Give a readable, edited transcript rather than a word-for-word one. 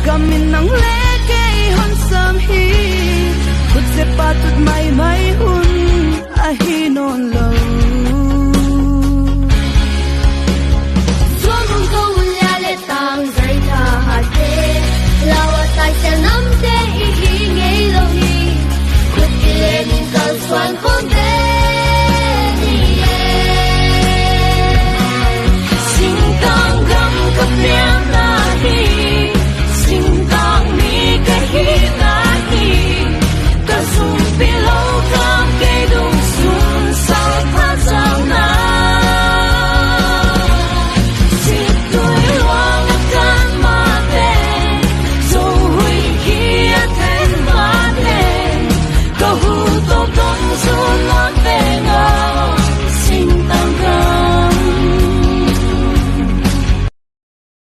gamin nang le ke hon sam hi khut se pa tut mai mai hun a hi non lo